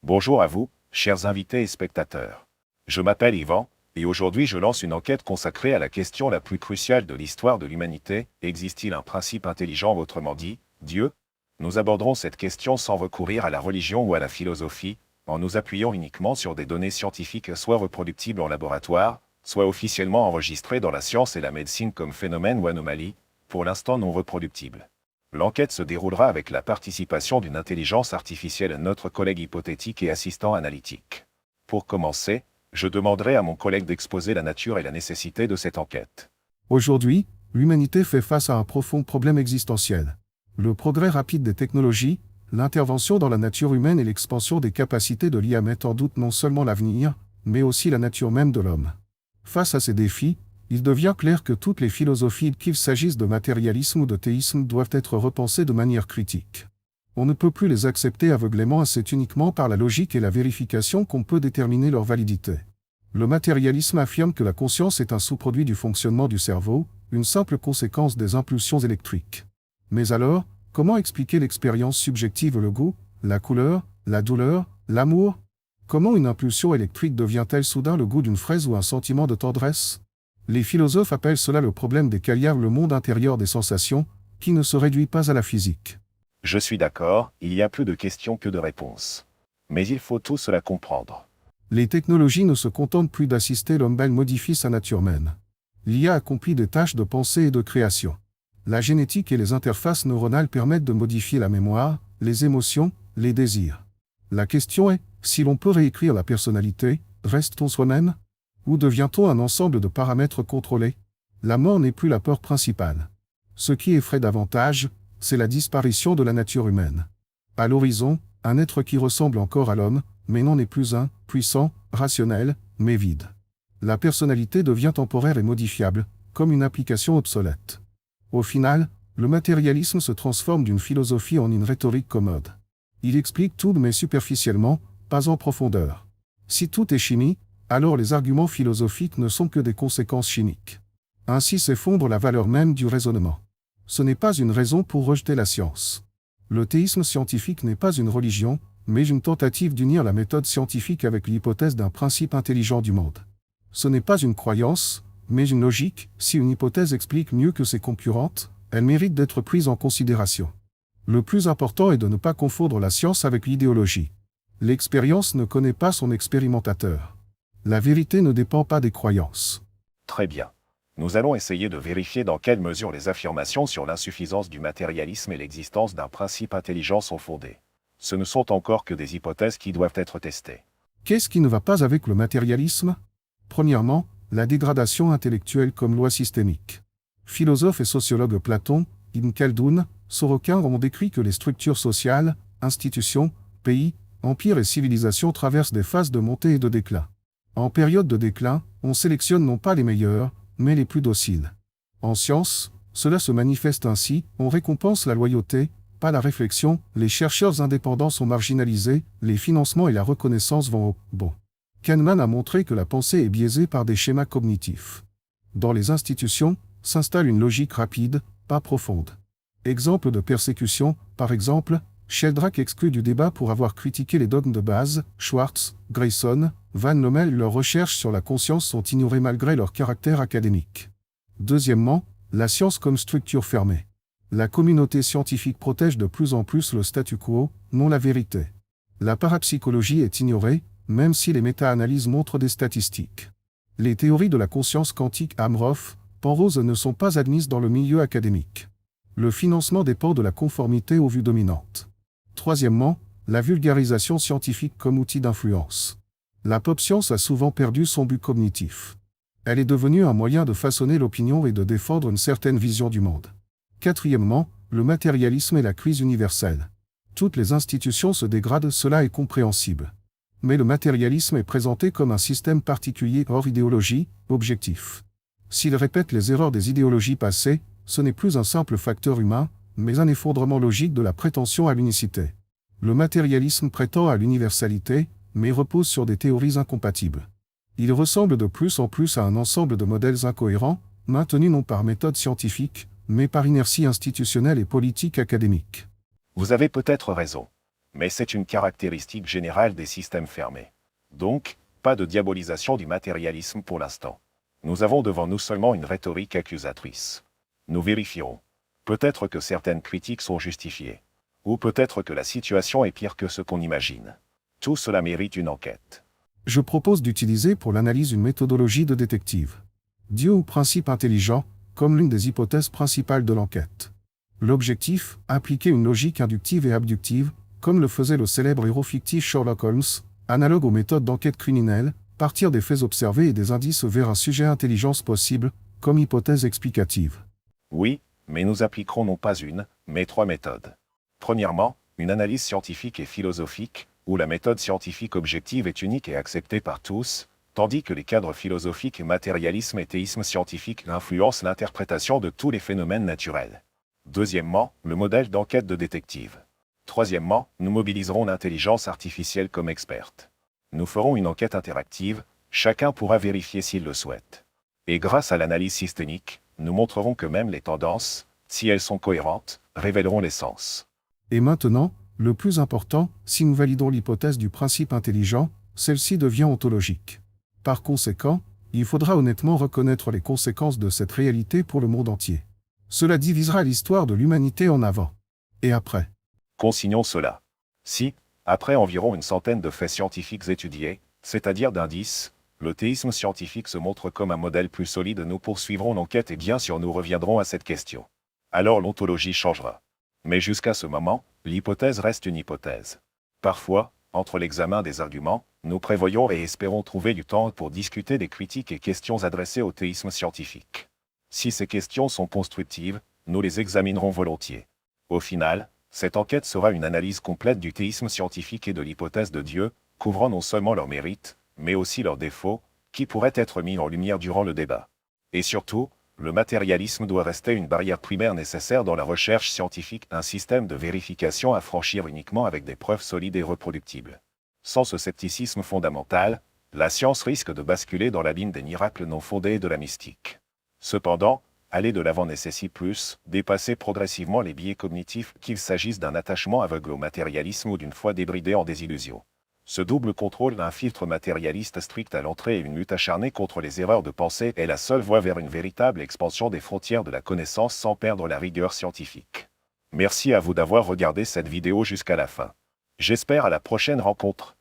Bonjour à vous, chers invités et spectateurs. Je m'appelle Yvan, et aujourd'hui je lance une enquête consacrée à la question la plus cruciale de l'histoire de l'humanité: existe-t-il un principe intelligent, autrement dit, Dieu? Nous aborderons cette question sans recourir à la religion ou à la philosophie, en nous appuyant uniquement sur des données scientifiques soit reproductibles en laboratoire, soit officiellement enregistrées dans la science et la médecine comme phénomènes ou anomalies, pour l'instant non reproductibles. L'enquête se déroulera avec la participation d'une intelligence artificielle, notre collègue hypothétique et assistant analytique. Pour commencer, je demanderai à mon collègue d'exposer la nature et la nécessité de cette enquête. Aujourd'hui, l'humanité fait face à un profond problème existentiel. Le progrès rapide des technologies, l'intervention dans la nature humaine et l'expansion des capacités de l'IA mettent en doute non seulement l'avenir, mais aussi la nature même de l'homme. Face à ces défis, il devient clair que toutes les philosophies, qu'il s'agisse de matérialisme ou de théisme, doivent être repensées de manière critique. On ne peut plus les accepter aveuglément, et c'est uniquement par la logique et la vérification qu'on peut déterminer leur validité. Le matérialisme affirme que la conscience est un sous-produit du fonctionnement du cerveau, une simple conséquence des impulsions électriques. Mais alors, comment expliquer l'expérience subjective, le goût, la couleur, la douleur, l'amour? Comment une impulsion électrique devient-elle soudain le goût d'une fraise ou un sentiment de tendresse? Les philosophes appellent cela le problème des Cagliari, le monde intérieur des sensations, qui ne se réduit pas à la physique. Je suis d'accord, il y a plus de questions que de réponses. Mais il faut tout cela comprendre. Les technologies ne se contentent plus d'assister l'homme, elles modifient sa nature même. L'IA accomplit des tâches de pensée et de création. La génétique et les interfaces neuronales permettent de modifier la mémoire, les émotions, les désirs. La question est, si l'on peut réécrire la personnalité, reste-t-on soi-même? Ou devient-on un ensemble de paramètres contrôlés? La mort n'est plus la peur principale. Ce qui effraie davantage, c'est la disparition de la nature humaine. À l'horizon, un être qui ressemble encore à l'homme, mais n'en est plus un, puissant, rationnel, mais vide. La personnalité devient temporaire et modifiable, comme une application obsolète. Au final, le matérialisme se transforme d'une philosophie en une rhétorique commode. Il explique tout mais superficiellement, pas en profondeur. Si tout est chimie, alors les arguments philosophiques ne sont que des conséquences chimiques. Ainsi s'effondre la valeur même du raisonnement. Ce n'est pas une raison pour rejeter la science. Le théisme scientifique n'est pas une religion, mais une tentative d'unir la méthode scientifique avec l'hypothèse d'un principe intelligent du monde. Ce n'est pas une croyance, mais une logique. Si une hypothèse explique mieux que ses concurrentes, elle mérite d'être prise en considération. Le plus important est de ne pas confondre la science avec l'idéologie. L'expérience ne connaît pas son expérimentateur. La vérité ne dépend pas des croyances. Très bien. Nous allons essayer de vérifier dans quelle mesure les affirmations sur l'insuffisance du matérialisme et l'existence d'un principe intelligent sont fondées. Ce ne sont encore que des hypothèses qui doivent être testées. Qu'est-ce qui ne va pas avec le matérialisme? Premièrement, la dégradation intellectuelle comme loi systémique. Philosophe et sociologue Platon, Ibn Khaldoun, Sorokin ont décrit que les structures sociales, institutions, pays, empires et civilisations traversent des phases de montée et de déclin. En période de déclin, on sélectionne non pas les meilleurs, mais les plus dociles. En science, cela se manifeste ainsi, on récompense la loyauté, pas la réflexion, les chercheurs indépendants sont marginalisés, les financements et la reconnaissance vont au bon. Kahneman a montré que la pensée est biaisée par des schémas cognitifs. Dans les institutions, s'installe une logique rapide, pas profonde. Exemple de persécution, par exemple, Sheldrake exclu du débat pour avoir critiqué les dogmes de base, Schwartz, Grayson, Van Lommel, leurs recherches sur la conscience sont ignorées malgré leur caractère académique. Deuxièmement, la science comme structure fermée. La communauté scientifique protège de plus en plus le statu quo, non la vérité. La parapsychologie est ignorée, même si les méta-analyses montrent des statistiques. Les théories de la conscience quantique Amroth, Penrose ne sont pas admises dans le milieu académique. Le financement dépend de la conformité aux vues dominantes. Troisièmement, la vulgarisation scientifique comme outil d'influence. La pop science a souvent perdu son but cognitif. Elle est devenue un moyen de façonner l'opinion et de défendre une certaine vision du monde. Quatrièmement, le matérialisme et la crise universelle. Toutes les institutions se dégradent, cela est compréhensible. Mais le matérialisme est présenté comme un système particulier hors idéologie, objectif. S'il répète les erreurs des idéologies passées, ce n'est plus un simple facteur humain, mais un effondrement logique de la prétention à l'unicité. Le matérialisme prétend à l'universalité, mais repose sur des théories incompatibles. Il ressemble de plus en plus à un ensemble de modèles incohérents, maintenus non par méthode scientifique, mais par inertie institutionnelle et politique académique. Vous avez peut-être raison. Mais c'est une caractéristique générale des systèmes fermés. Donc, pas de diabolisation du matérialisme pour l'instant. Nous avons devant nous seulement une rhétorique accusatrice. Nous vérifierons. Peut-être que certaines critiques sont justifiées. Ou peut-être que la situation est pire que ce qu'on imagine. Tout cela mérite une enquête. Je propose d'utiliser pour l'analyse une méthodologie de détective. Dieu ou principe intelligent, comme l'une des hypothèses principales de l'enquête. L'objectif, appliquer une logique inductive et abductive, comme le faisait le célèbre héros fictif Sherlock Holmes, analogue aux méthodes d'enquête criminelle, partir des faits observés et des indices vers un sujet intelligence possible, comme hypothèse explicative. Oui, mais nous appliquerons non pas une, mais 3 méthodes. Premièrement, une analyse scientifique et philosophique, où la méthode scientifique objective est unique et acceptée par tous, tandis que les cadres philosophiques et matérialisme et théisme scientifique influencent l'interprétation de tous les phénomènes naturels. Deuxièmement, le modèle d'enquête de détective. Troisièmement, nous mobiliserons l'intelligence artificielle comme experte. Nous ferons une enquête interactive, chacun pourra vérifier s'il le souhaite. Et grâce à l'analyse systémique, nous montrerons que même les tendances, si elles sont cohérentes, révéleront l'essence. Et maintenant, le plus important, si nous validons l'hypothèse du principe intelligent, celle-ci devient ontologique. Par conséquent, il faudra honnêtement reconnaître les conséquences de cette réalité pour le monde entier. Cela divisera l'histoire de l'humanité en avant. Et après. Consignons cela. Si, après environ une centaine de faits scientifiques étudiés, c'est-à-dire d'indices, le théisme scientifique se montre comme un modèle plus solide, nous poursuivrons l'enquête et bien sûr nous reviendrons à cette question. Alors l'ontologie changera. Mais jusqu'à ce moment, l'hypothèse reste une hypothèse. Parfois, entre l'examen des arguments, nous prévoyons et espérons trouver du temps pour discuter des critiques et questions adressées au théisme scientifique. Si ces questions sont constructives, nous les examinerons volontiers. Au final, cette enquête sera une analyse complète du théisme scientifique et de l'hypothèse de Dieu, couvrant non seulement leurs mérites, mais aussi leurs défauts, qui pourraient être mis en lumière durant le débat. Et surtout, le matérialisme doit rester une barrière primaire nécessaire dans la recherche scientifique, un système de vérification à franchir uniquement avec des preuves solides et reproductibles. Sans ce scepticisme fondamental, la science risque de basculer dans la ligne des miracles non fondés et de la mystique. Cependant, aller de l'avant nécessite plus, dépasser progressivement les biais cognitifs, qu'il s'agisse d'un attachement aveugle au matérialisme ou d'une foi débridée en désillusion. Ce double contrôle d'un filtre matérialiste strict à l'entrée et une lutte acharnée contre les erreurs de pensée est la seule voie vers une véritable expansion des frontières de la connaissance sans perdre la rigueur scientifique. Merci à vous d'avoir regardé cette vidéo jusqu'à la fin. J'espère à la prochaine rencontre.